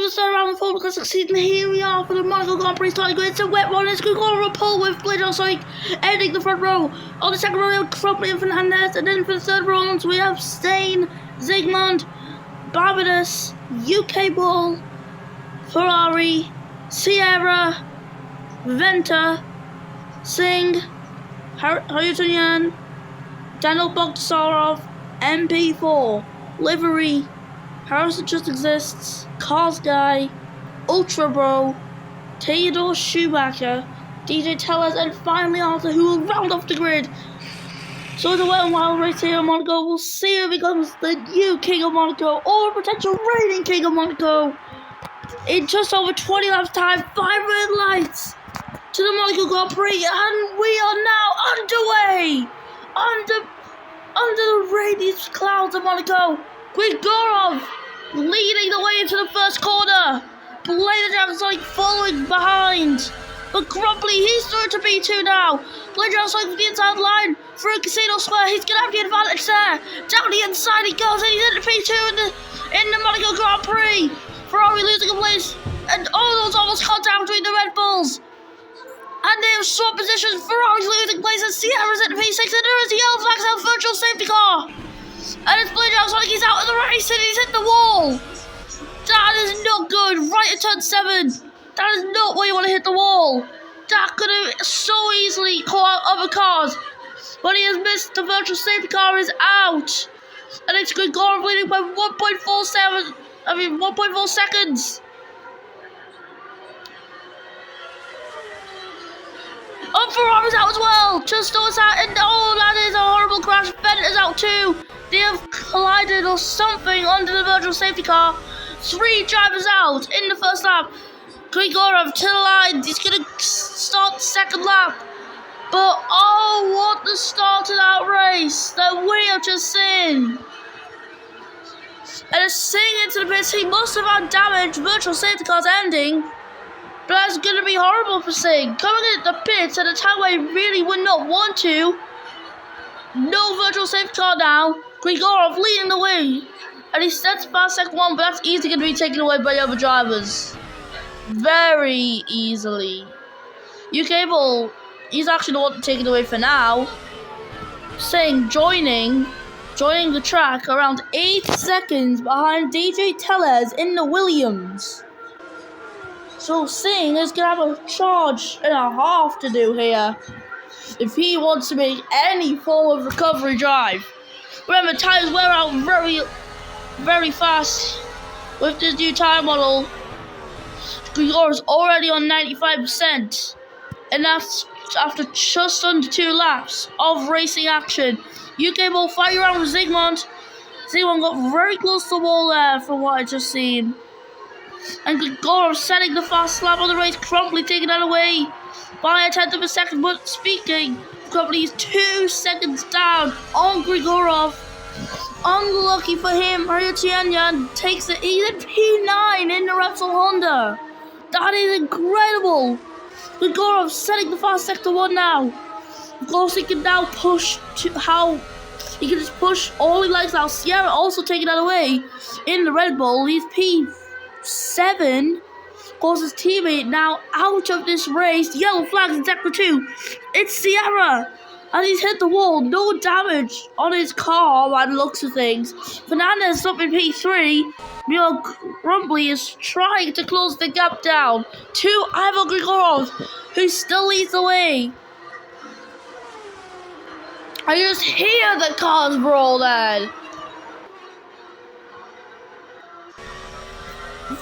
the third round of the Formula Classic season. Here we are for the Monaco Grand Prix starting grid. It's a wet one. It's going to go on a pole with Blade Sonic ending the front row. On the second row, we have Crumply and Fernandez. And then for the third round, we have Stain, Zygmunt, Barbados, UK Ball, Ferrari, Sierra, Venta, Singh, Hayatunian, Daniel Bogdasarov, MP4, Livery, Harrison Just Exists, Cars Guy, Ultra Bro, Theodore Schumacher, DJ Tellez, and finally Arthur, who will round off the grid. So it's a wet and wild race here in Monaco. We'll see who becomes the new King of Monaco or a potential reigning King of Monaco. In just over 20 laps time, 5 red lights to the Monaco Grand Prix, and we are now underway under the radiant clouds of Monaco. Grigorov leading the way into the first corner. Blade Sonic following behind. But Crumply, he's through to B2 now. Blade Sonic from the inside line through Casino Square. He's going to have the advantage there. Down the inside he goes, and he's into P2 in the Monaco Grand Prix. Ferrari losing a place, and those almost contact between the Red Bulls. And they have swapped positions. Ferrari's losing places. Sierra's at P6, and there is the yellow flags out virtual safety car. And it's Blade Sonic, he's out of the race, and he's hit the wall. That is not good. Right at turn 7. That is not where you want to hit the wall. That could have so easily caught out other cars. But he has missed. The virtual safety car is out. And it's Grigorov leading by 1.4 seconds. Oh, Ferrari's out as well. Just outside, and that is a horrible crash. Bennett is out too. They have collided or something under the virtual safety car. 3 drivers out in the first lap. Grigorov to the line. He's going to start the second lap. But what the start of that race that we have just seen. And it's Singh into the pits. He must have had damage. Virtual safety car's ending. But that's going to be horrible for Singh. Coming into the pits at a time where he really would not want to. No virtual safety car now. Grigorov leading the way. And he steps past second one, but that's easily going to be taken away by the other drivers. Very easily. UK Ball, he's actually the one taking it away for now. Singh joining the track around 8 seconds behind DJ Tellez in the Williams. So Singh is going to have a charge and a half to do here if he wants to make any form of recovery drive. Remember, tyres wear out very fast with this new tyre model. Grigorov's already on 95%, and that's after just under 2 laps of racing action. UK Ball fighting around with Zygmunt. Zygmunt got very close to the wall there from what I just seen. And Grigorov setting the fast lap on the race. Crumply taking that away by a tenth of a second. But speaking, Crumply is 2 seconds down on Grigorov. Unlucky for him, Hayatunian takes it. He's at P9 in the Repsol Honda. That is incredible. Grigorov setting the fast sector 1 now. Of course, he can now push to he can just push all he likes now. Sierra also taking that away in the Red Bull. He's P7. Of course, his teammate now out of this race. Yellow flags in sector 2. It's Sierra. And he's hit the wall. No damage on his car by the looks of things. Fernandez up in P3. Meanwhile, Crumply is trying to close the gap down to Ivan Grigorov, who still leads the way. I just hear the cars roll then.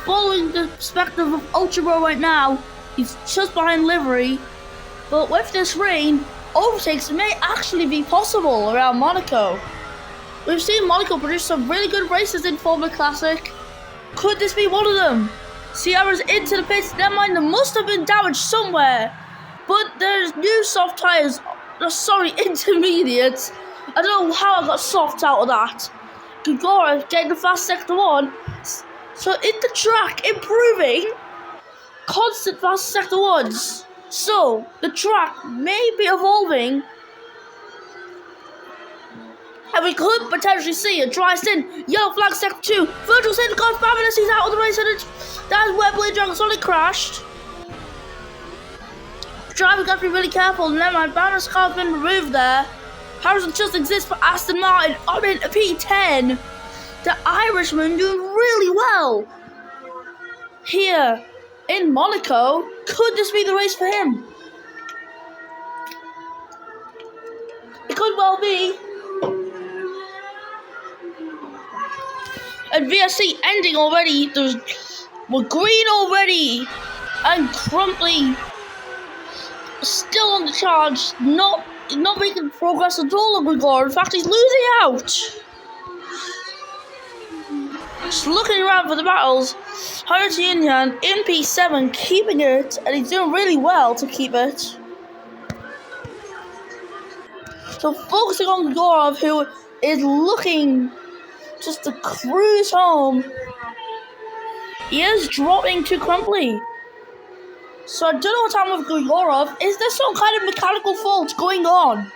Following the perspective of Ultra Bro right now, he's just behind Livery. But with this rain, overtakes may actually be possible around Monaco. We've seen Monaco produce some really good races in Formula Classic. Could this be one of them? Sierra's into the pits. Never mind, there must have been damage somewhere. But there's new soft tyres. Intermediates. I don't know how I got soft out of that. Grigorov getting the fast sector 1. So in the track, improving. Constant fast sector 1s. So, the track may be evolving, and we could potentially see a dry stint. Yellow flag sector 2. Virtual safety car, Barbados, he's out of the race, and it's That's where Blade Dragon suddenly crashed. Driver got to be really careful. Never mind, Banner's car's been removed there. Harrison just exists for Aston Martin on in a P10. The Irishman doing really well here in Monaco. Could this be the race for him? It could well be. And VSC ending already. We're green already. And Crumply still on the charge. Not making progress at all on Grigor. In fact, he's losing out. Just looking around for the battles. Harutyunyan in P7 keeping it. And he's doing really well to keep it. So focusing on Grigorov, who is looking just to cruise home. He is dropping to Crumply. So I don't know what's happening with Grigorov. Is there some kind of mechanical fault going on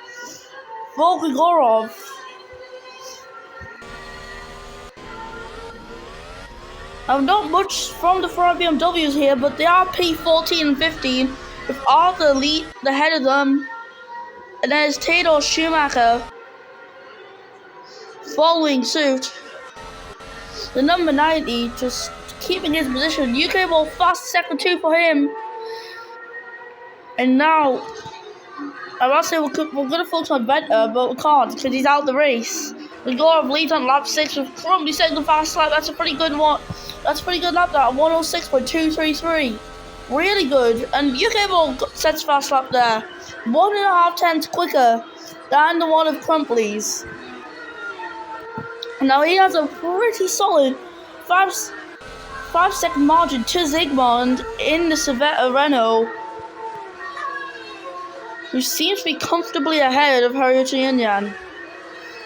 for Grigorov? Not much from the front BMWs here, but they are P14 and 15 with Arthur Elite ahead of them. And then it's Theodor Schumacher following suit. The number 90 just keeping his position. UK ball fast second 2 for him. And now, I must say we're going to focus on Venter, but we can't because he's out the race. Grigorov leads on lap 6 with Crumply setting the fast lap. That's a pretty good one. That's a pretty good lap there. 106.233. Really good. And UK ball sets fast lap there. 1.5 tenths quicker than the one of Crumply's. Now he has a pretty solid 5-second margin to Zygmunt in the Civetta Renault, who seems to be comfortably ahead of Harutyunyan.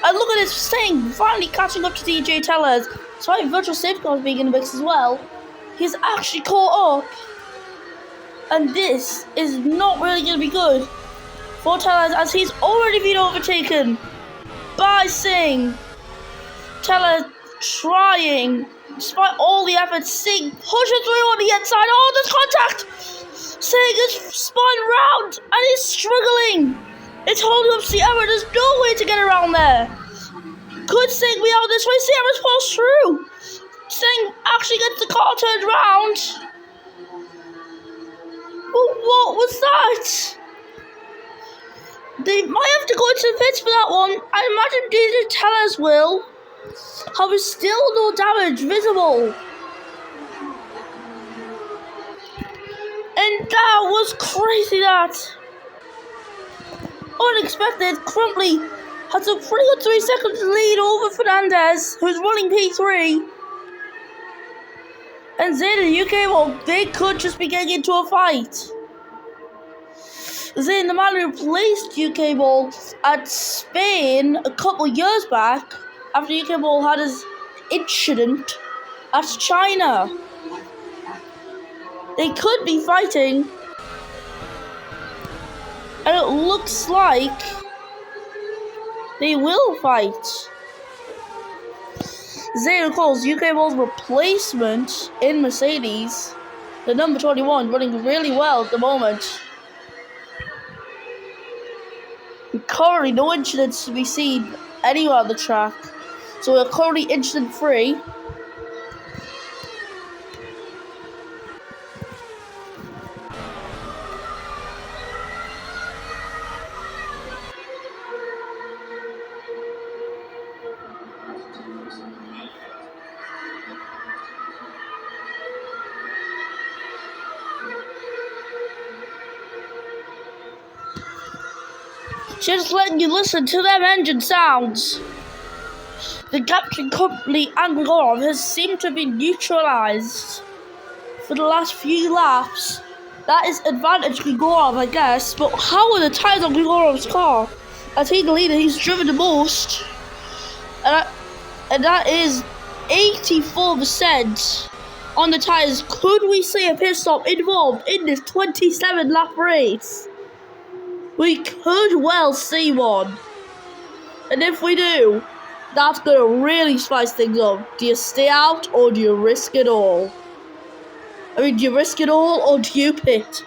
And look at this thing, finally catching up to DJ Tellez. Sorry, virtual safety car being in the mix as well. He's actually caught up. And this is not really going to be good for Tellez, as he's already been overtaken by Singh. Tellez trying, despite all the efforts, Singh pushes through on the inside. Oh, there's contact! Singh is spun round and he's struggling. It's holding up Sierra. There's no way to get around there. Could Singh be out this way? Sierra's falls through. Singh actually gets the car turned around. What was that? They might have to go into the pits for that one. I imagine DJ Tellez will. However, still no damage visible. And that was crazy, that. Unexpected. Crumply has a pretty good 3 seconds lead over Fernandez, who's running P3. And Zayn and UK, well, they could just be getting into a fight. Zayn, the man who replaced UK Ball at Spain a couple years back, after UK Ball had his incident at China. They could be fighting. And it looks like they will fight. Zayn, of course, UK Ball's replacement in Mercedes, the number 21, running really well at the moment. And currently no incidents to be seen anywhere on the track. So we're currently incident free. Just letting you listen to them engine sounds. The captain company and Grigorov has seemed to be neutralized for the last few laps. That is advantage Grigorov, I guess. But how are the tires on Grigorov's car? As he's the leader, he's driven the most. And that is 84% on the tires. Could we see a pit stop involved in this 27 lap race? We could well see one. And if we do, that's going to really spice things up. Do you stay out or do you risk it all? I mean, do you risk it all or do you pit?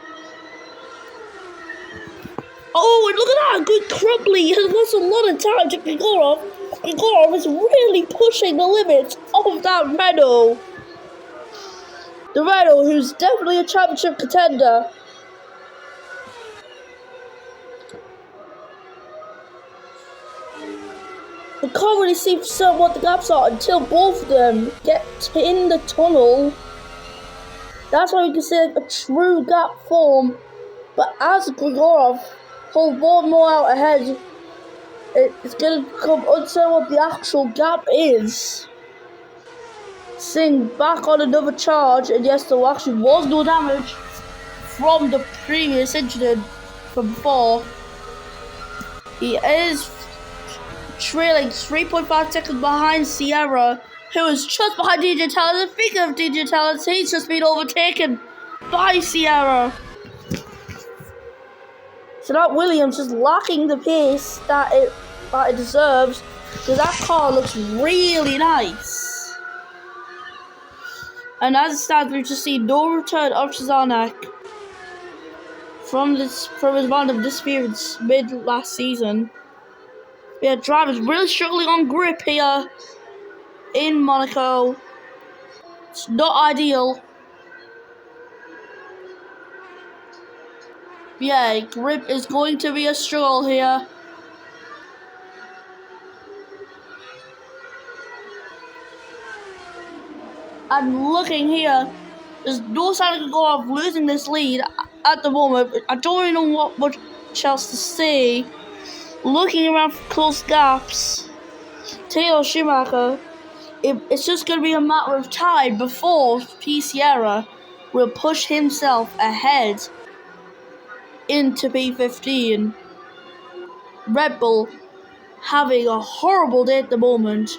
Oh, and look at that! Good Crumbly has lost a lot of time to Grigorov. Grigorov is really pushing the limits of that Renault. The Renault, who's definitely a championship contender. I can't really see for certain what the gaps are until both of them get in the tunnel. That's why we can see like a true gap form. But as Grigorov pulls one more out ahead, it's going to become uncertain what the actual gap is. Singh back on another charge, and yes, there actually was no damage from the previous incident from before. He is trailing 3.5 seconds behind Sierra, who is just behind DJ Talent. And speaking of DJ Talent, he's just been overtaken by Sierra. So that Williams is lacking the pace that it deserves, because that car looks really nice. And as it stands, we've just seen no return of Shazanak from his round of disappearance mid last season. Yeah, drivers really struggling on grip here in Monaco. It's not ideal. Yeah, grip is going to be a struggle here. And looking here, there's no sign of Grigorov losing this lead at the moment. I don't really know what much else to say. Looking around for close gaps, Taylor Schumacher, it's just going to be a matter of time before P. Sierra will push himself ahead into P15. Red Bull having a horrible day at the moment,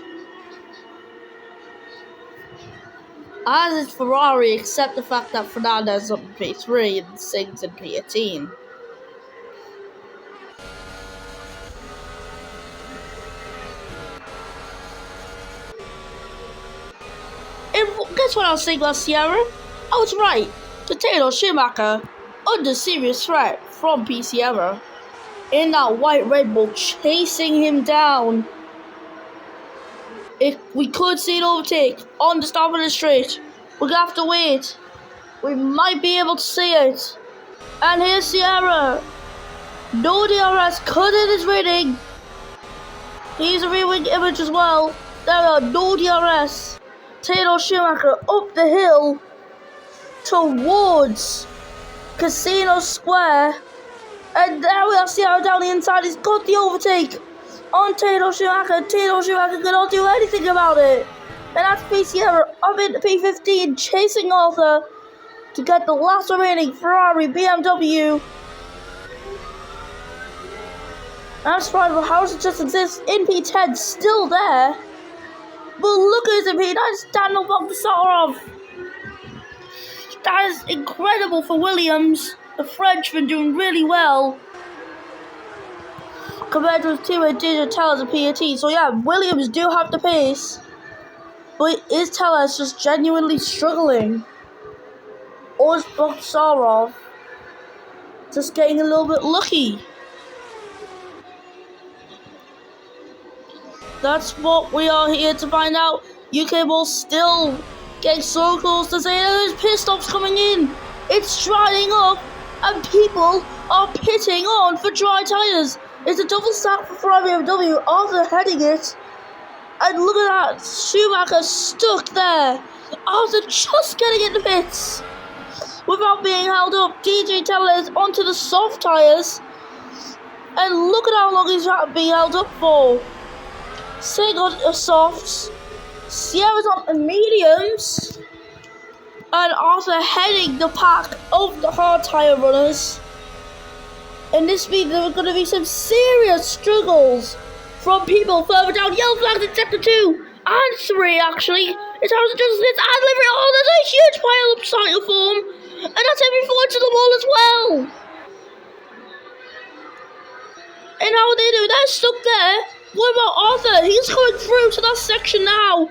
as is Ferrari, except the fact that Fernandez is up in P3 and Singh's in P18. And guess what I was saying about Sierra? I was right. Potato Schumacher under serious threat from P. Sierra. In that white Red Bull chasing him down. If we could see an overtake on the start of the straight, we're gonna have to wait. We might be able to see it. And here's Sierra. No DRS, cut in his rating. Here's a rear-wing image as well. There are no DRS. Taylor Schumacher up the hill towards Casino Square. And there we have Sierra down the inside. He's got the overtake on Taylor Schumacher. Taylor Schumacher cannot do anything about it. And that's P. Sierra up into P15, chasing Arthur to get the last remaining Ferrari BMW. I'm surprised the house just exists in P10, still there. But look at his P9, Daniel Bogdasarov. That is incredible for Williams. The Frenchman doing really well compared to his teammate DJ Tellez and P18. So yeah, Williams do have the pace, but is Tellez just genuinely struggling? Or is Bogdasarov just getting a little bit lucky? That's what we are here to find out. UK Ball still getting so close to saying there's pit stops coming in. It's drying up and people are pitting on for dry tyres. It's a double stack for Ferrari BMW. Arthur heading it. And look at that. Schumacher stuck there. Arthur just getting in the pits without being held up. DJ Tellez onto the soft tyres. And look at how long he's being held up for. Singh on the softs, Sierra's on the mediums, and Arthur heading the pack of the hard tyre runners. And this means there are going to be some serious struggles from people further down. Yellow flags in sector 2 and 3 actually. It's House of Justice and Livery. Oh, there's a huge pile of cycle form, and that's every forward to the wall as well. And how they do? They're stuck there. What about Arthur? He's going through to that section now.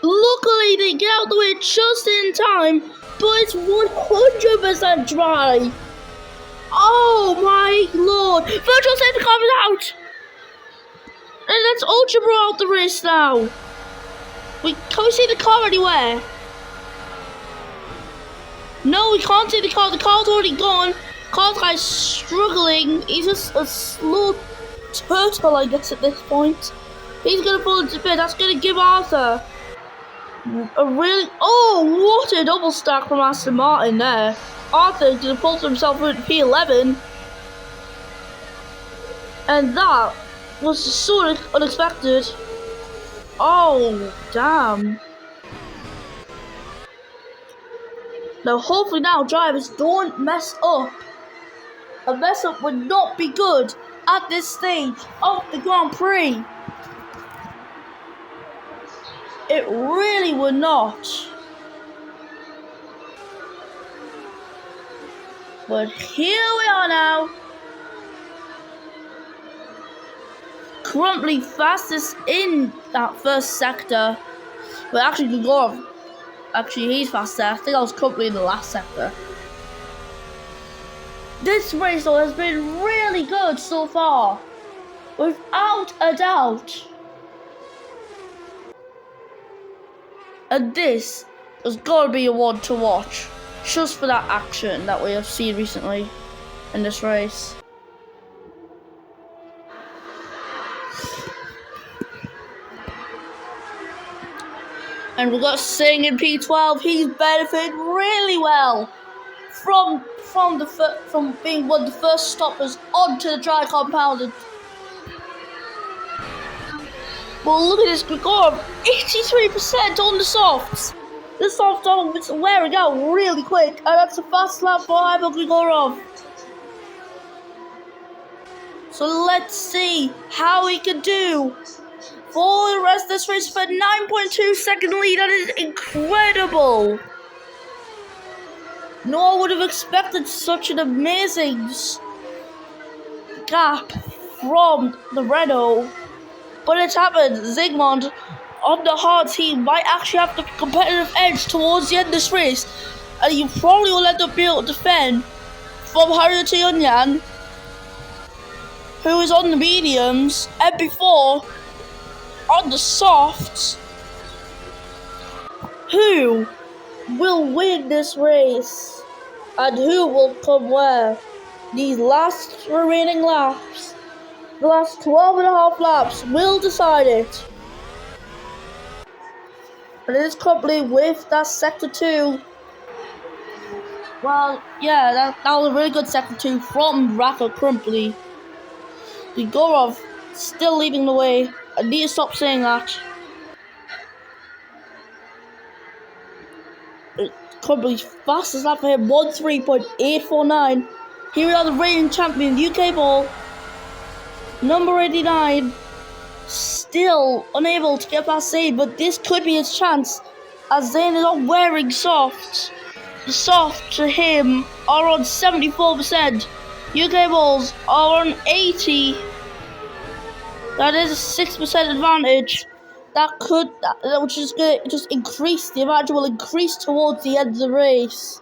Luckily, they get out the way just in time, but it's 100% dry. Oh my lord! Virtual safety car is out! And that's Ultra Bro out the race now. Can we see the car anywhere? No, we can't see the car. The car's already gone. Car's guy's struggling. He's just a slow turtle, I guess, at this point. He's gonna fall into bed. That's gonna give Arthur a really... Oh, what a double stack from Aston Martin there. Arthur's gonna pull himself into P11. And that was so unexpected. Oh, damn. Now, hopefully now, drivers don't mess up. A mess up would not be good at this stage of the Grand Prix. It really would not. But here we are now. Currently fastest in that first sector. But actually, Gregorov, actually he's faster. I think I was currently in the last sector. This race though has been really good so far. Without a doubt. And this has got to be a one to watch. Just for that action that we have seen recently in this race. And we've got Singh in P12. He's benefited really well from being one of the first stoppers onto the dry compound. Well, look at this Gregorov, 83% on the softs. The soft arm is wearing out really quick, and that's a fast lap for Ivo Gregorov. So let's see how he can do for the rest of this race for 9.2 second lead. That is incredible. No one would have expected such an amazing gap from the Renault. But it's happened. Zygmunt on the hards, he might actually have the competitive edge towards the end of this race. And he probably will end up being able to defend from Haruto Yunyan, who is on the mediums, and before on the softs. Who will win this race? And who will come where? These last remaining laps, the last 12.5 laps will decide it. But it is currently with that sector 2. Well, yeah, that was a really good sector 2 from Raka currently. Gregorov still leading the way. I need to stop saying that. Currently fastest lap for him, 1:3.849. Here we are, the reigning champion, UK ball. Number 89. Still unable to get past Zayn, but this could be his chance, as Zayn is not wearing softs. The softs to him are on 74%. UK balls are on 80. That is a 6% advantage. Which is going to just increase. The advantage will increase towards the end of the race.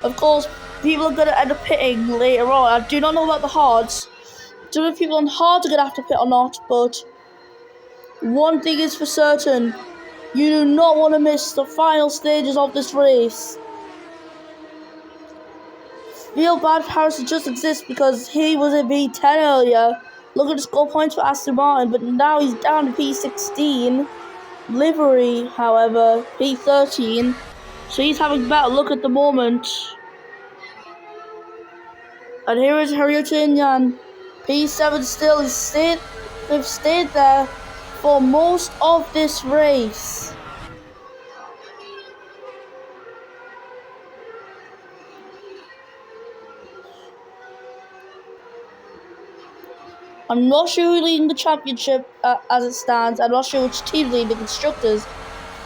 Of course, people are going to end up pitting later on. I do not know about the hards. I don't know if people on hards are going to have to pit or not, but one thing is for certain. You do not want to miss the final stages of this race. Feel bad Harrison just exists because he was in P10 earlier. Look at the score points for Aston Martin, but now he's down to P16. Livery, however, P13. So he's having a better look at the moment. And here is Haruto Yunyan. P7 still. They've stayed there for most of this race. I'm not sure who's leading the championship as it stands. I'm not sure which team's leading the constructors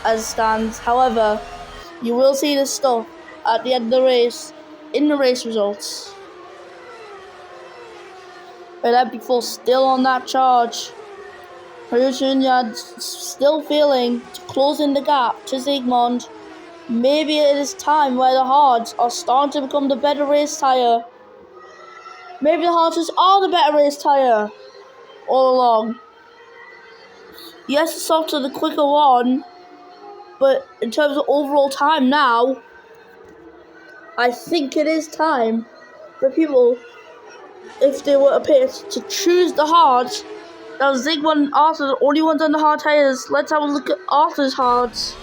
as it stands. However, you will see this stuff at the end of the race, in the race results. But MP4 still on that charge. Harutian still failing to close in the gap to Zygmunt. Maybe it is time where the hards are starting to become the better race tyre. Maybe the hards are the better race tyre all along. Yes, the softs are the quicker one, but in terms of overall time now, I think it is time for people, if they were a pit, to choose the hards. Now Zygmunt and Arthur are the only ones on the hard tyres. Let's have a look at Arthur's hards.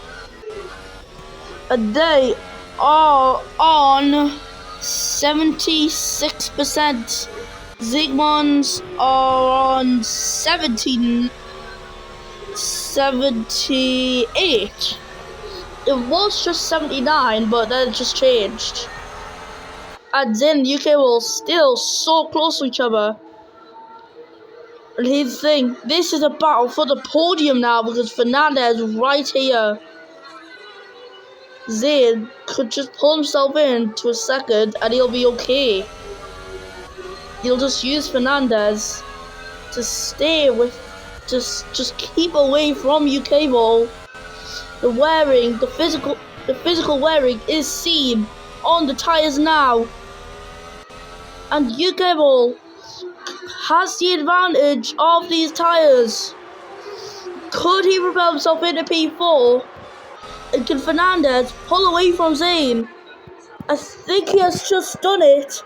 And they are on 76%. Zygmunt's are on 78. It was just 79, but then it just changed. And then the UK were still so close to each other. And here's the thing, this is a battle for the podium now because Fernandez is right here. Zayn could just pull himself in to a second and he'll be okay. He'll just use Fernandez to stay with, just keep away from UK ball. The wearing, the physical wearing is seen on the tyres now. And UK ball has the advantage of these tyres. Could he propel himself into P4? And can Fernandez pull away from Zayn? I think he has just done it.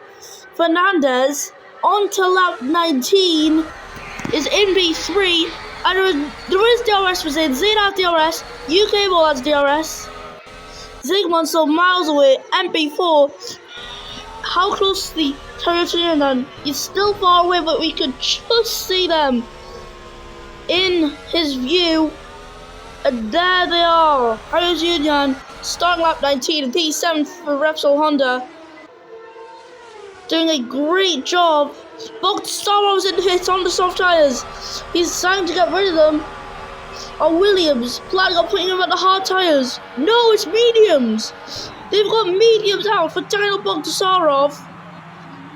Fernandez onto lap 19 is in P3, and there is DRS for Zayn. Zayn has DRS, UK ball has DRS. Zygmunt still miles away, MP4. How close to the territory then? He's still far away, but we could just see them in his view. And there they are. Harris Union starting lap 19 and P7 for Repsol Honda. Doing a great job. Both Starrow's in the hits on the soft tyres. He's trying to get rid of them. Or Williams planning on putting him at the hard tyres. No, it's mediums. They've got mediums out for Daniel Bogdasarov.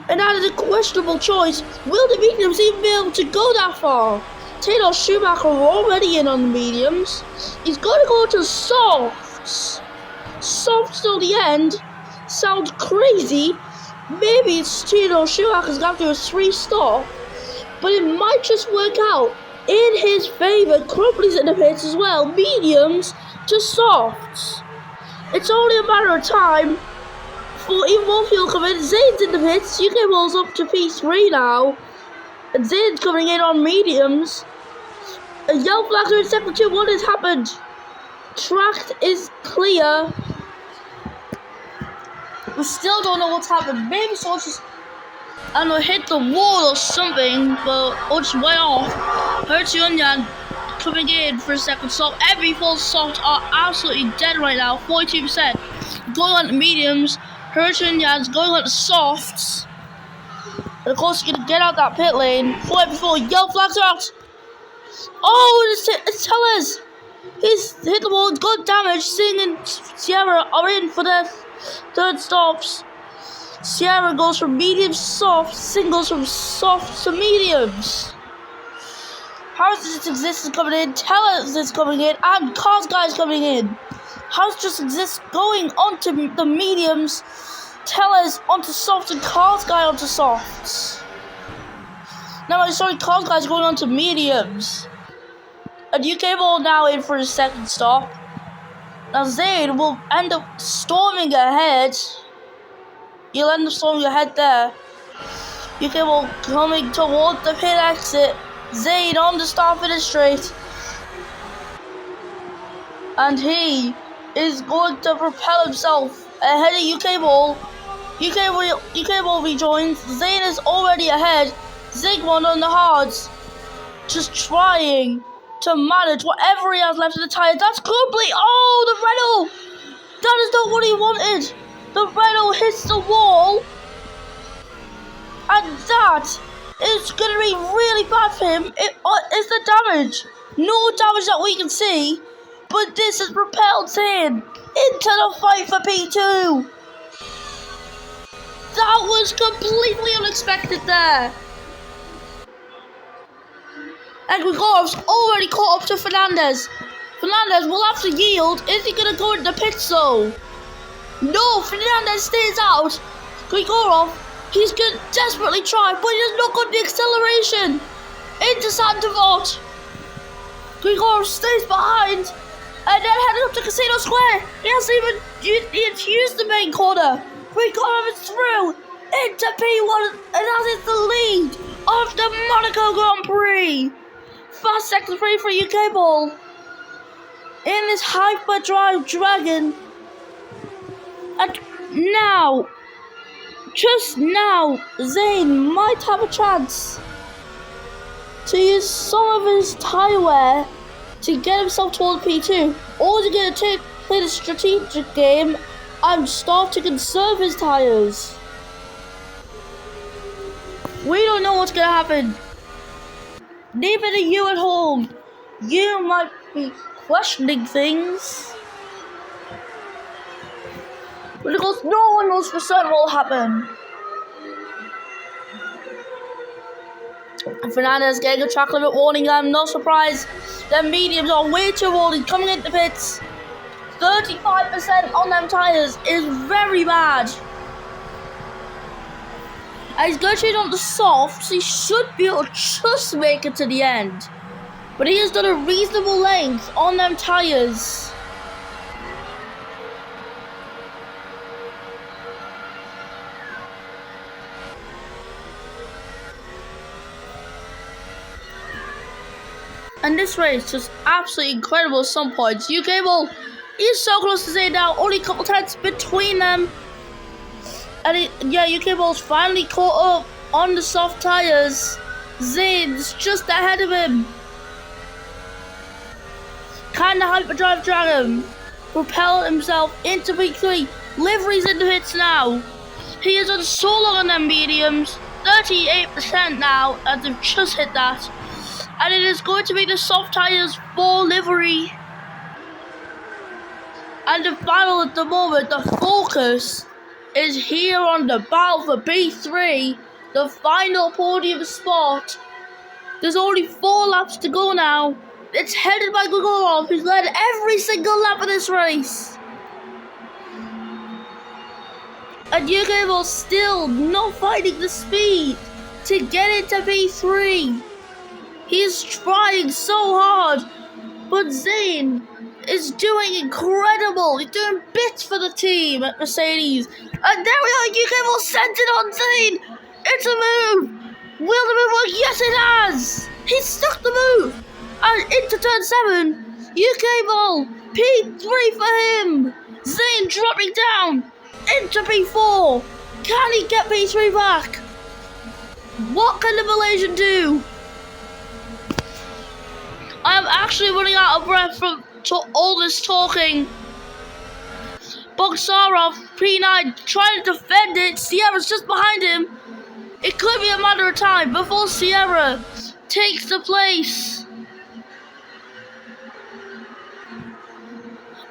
And that is a questionable choice. Will the mediums even be able to go that far? Taylor Schumacher already in on the mediums. He's got to go to softs. Softs till the end. Sounds crazy. Maybe it's Taylor Schumacher's got to do a 3-stop. But it might just work out in his favour. Crumply's in the pits as well. Mediums to softs. It's only a matter of time for even more fuel coming. Zayn's in the pits. UK Ball's up to P3 now. And Zayn's coming in on mediums. And yellow flags are in second two. What has happened? Track is clear. We still don't know what's happened. Maybe someone just, I don't know, hit the wall or something, but or just went off. Hertz-Union coming in for a second stop. Every full soft are absolutely dead right now. 42%. Going on to mediums. Hertz-Union's going on to softs. And of course, you're going to get out that pit lane. Right before yellow flags are out. Oh, it's Tellez. He's hit the wall, got damage. Singh and Sierra are in for their third stops. Sierra goes from mediums to soft. Singh goes from soft to mediums. How's Just Exist is coming in. Tellez is coming in. And Cars Guy is coming in. How's Just Exist going onto the mediums. Tellez onto softs and Cars Guy onto softs. No, I'm sorry, Cars Guy's going on to mediums. And UK Ball now in for his second stop. Now Zayn will end up storming ahead. He'll end up storming ahead there. UK Ball coming towards the pit exit. Zayn on the start finish straight. And he is going to propel himself ahead of UK Ball. UK Ball rejoins. Zayn is already ahead. Zygmunt on the hards, just trying to manage whatever he has left in the tyre. That's Crumply. Oh, the Renault! That is not what he wanted. The Renault hits the wall, and that is going to be really bad for him. It is the damage. No damage that we can see, but this has propelled Zayn into the fight for P2. That was completely unexpected there. And Grigorov's already caught up to Fernandez. Fernandez will have to yield. Is he going to go into the pits though? No, Fernandez stays out. Grigorov, he's going to desperately try, but he has not got the acceleration. Into Santavot. Grigorov stays behind. And then heading up to Casino Square. He hasn't even used the main corner. Grigorov is through into P1, and that is the lead of the Monaco Grand Prix. Fast second free for UK ball. In this hyperdrive dragon. And now, just now, Zane might have a chance to use some of his tyre wear to get himself toward P2. Or is he going to play the strategic game and start to conserve his tyres? We don't know what's going to happen. Neither do you at home. You might be questioning things, because no one knows for certain what will happen. Fernandez getting a track limit warning. I'm no surprise. The mediums are way too old. He's coming into the pits. 35% on them tyres is very bad. And he's going to change on the softs. He should be able to just make it to the end. But he has done a reasonable length on them tyres. And this race just absolutely incredible at some points. UK ball is so close to Zane now, only a couple tenths between them. And UK ball's finally caught up on the soft tyres. Zane's just ahead of him. Can the hyperdrive dragon propel himself into P3? Livery's in the pits now. He has done so long on them mediums, 38% now, as they've just hit that. And it is going to be the soft tyres for livery. And the battle at the moment, the focus is here on the battle for P3, the final podium spot. There's only 4 laps to go now. It's headed by Grigorov, who's led every single lap of this race. And UK will still not finding the speed to get into P3. He's trying so hard, but Zane is doing incredible. He's doing bits for the team at Mercedes. And there we are, UK will sent it on Zane. It's a move. Will the move work? Yes, it has. He stuck the move. And into turn 7, UK ball, P3 for him. Zane dropping down into P4. Can he get P3 back? What can the Malaysian do? I am actually running out of breath from all this talking. Bogsarov, P9, trying to defend it. Sierra's just behind him. It could be a matter of time before Sierra takes the place.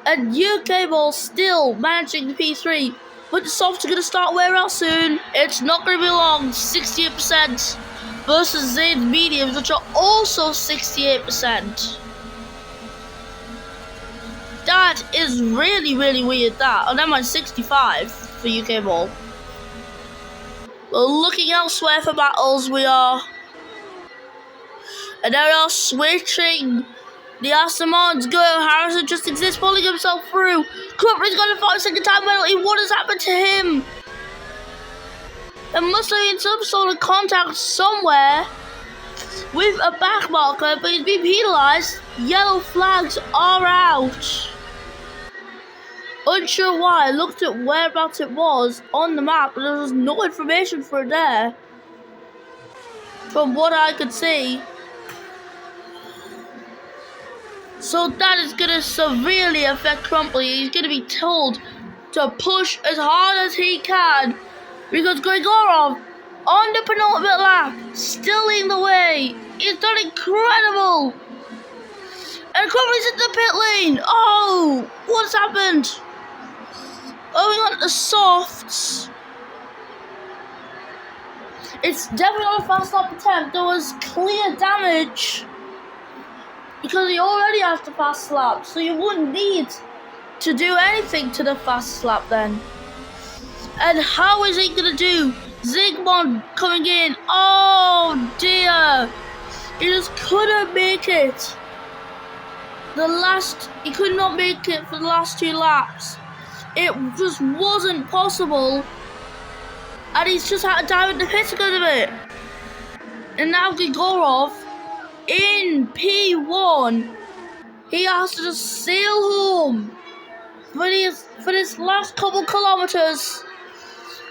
And UK ball still managing the P3. But the softs are going to start wearing out soon. It's not going to be long. 68%. Versus Zane's mediums, which are also 68%. That is really, really weird, that. Oh, never mind, 65 for UK ball. We're looking elsewhere for battles, we are. And now we are switching. The Aston Martin's go. Harrison just exists, pulling himself through. Cooper's got a 5-second time penalty. What has happened to him? There must have been some sort of contact somewhere with a back marker, but he's been penalised. Yellow flags are out. Unsure why. I looked at whereabouts it was on the map, but there was no information for it there. From what I could see. So that is going to severely affect Crumply. He's going to be told to push as hard as he can. Because Grigorov, on the penultimate lap, still leading the way. He's done incredible. And Crumply's in the pit lane. Oh, what's happened? Going on the softs. It's definitely not a fast lap attempt. There was clear damage because he already has the fast lap, so you wouldn't need to do anything to the fast lap then. And how is he gonna do? Zygmunt coming in. Oh dear. He just couldn't make it. He could not make it for the last 2 laps. It just wasn't possible. And he's just had to dive in the pit because of it. And now Grigorov in P1. He has to just sail home for this last couple kilometers.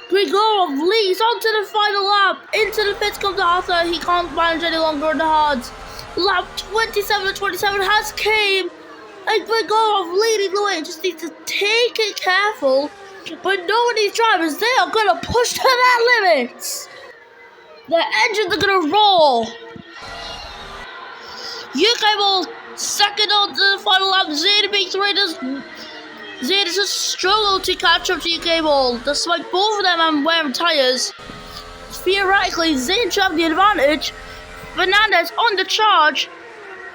Grigorov leads onto the final lap. Into the pits comes Arthur. He can't manage any longer on the hards. Lap 27 has came. And Grigorov leading the way. Just needs to take it careful. But knowing these drivers, they are going to push to their limits. Their engines are going to roar. UK second on to the final lap. Zeta beats Raiders. Zeta just struggled to catch up to UK Ball. Despite both of them and wearing tyres. Theoretically, Zeta should have the advantage. Fernandez on the charge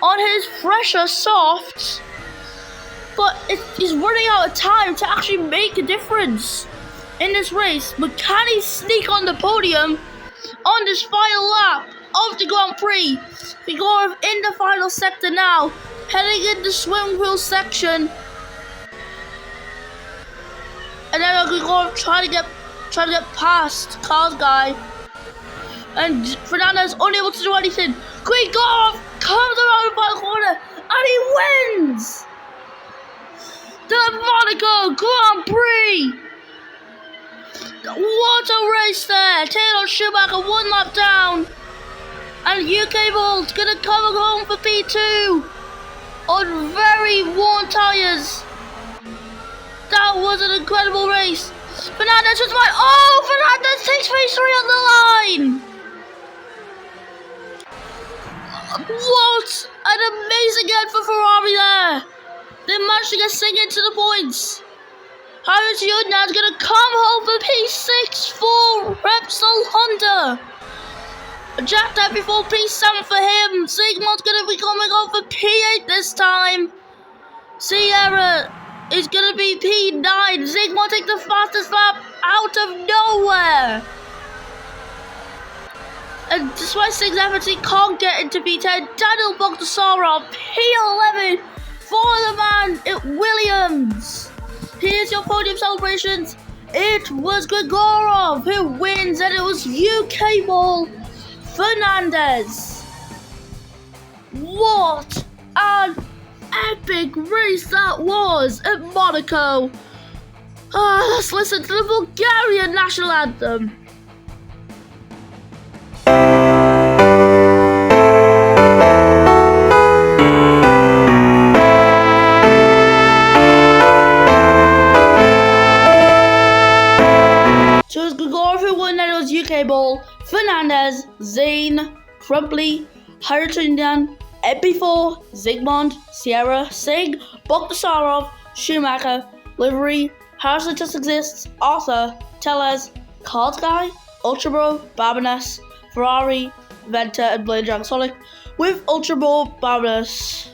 on his fresher softs. But he's running out of time to actually make a difference in this race. But can he sneak on the podium on this final lap of the Grand Prix? Grigorov in the final sector now, heading in the swim wheel section. And then Grigorov trying to get past Carl's guy. And Fernandez unable to do anything. Grigorov comes around the final corner and he wins the Monaco Grand Prix. What a race there. Taylor Schumacher 1 lap down. And UK Bolt's going to come home for P2 on very worn tyres. That was an incredible race. Fernandez was right. Oh, Fernandez takes P3 on the line. What an amazing end for Ferrari there. They managed to get Singh into the points. Harris Yudnad's going to come home for P6 for Repsol Honda. Jack there before P7 for him. Zygmunt's going to be coming home for P8 this time. Sierra is going to be P9. Zygmunt takes the fastest lap out of nowhere. And despite Singh's efforts, he can't get into P10. Daniel Bogdasarov, P11 for the man at Williams. Here's your podium celebrations. It was Grigorov who wins, and it was UK Ball Fernandez. What an epic race that was at Monaco. Let's listen to the Bulgarian national anthem. So it was Grigorov who won, then it was UK Ball, Fernandez, Zane, Crumpley, Harutunian, MP4, Zygmunt, Sierra, Singh, Bogdasarov, Schumacher, Livery, Harrison Just Exists, Arthur, Tellez, Carlsguy, Ultrabro, Barbanes, Ferrari, Venta, and Blade Dragon Sonic, with Ultrabro, Barbanes,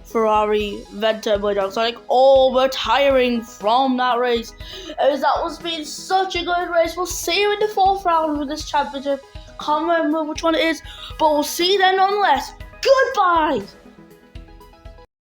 Ferrari, Venta, and Blade Dragon Sonic all retiring from that race. As that was been such a good race. We'll see you in the 4th round with this championship. Can't remember which one it is, but we'll see you then nonetheless. Goodbye!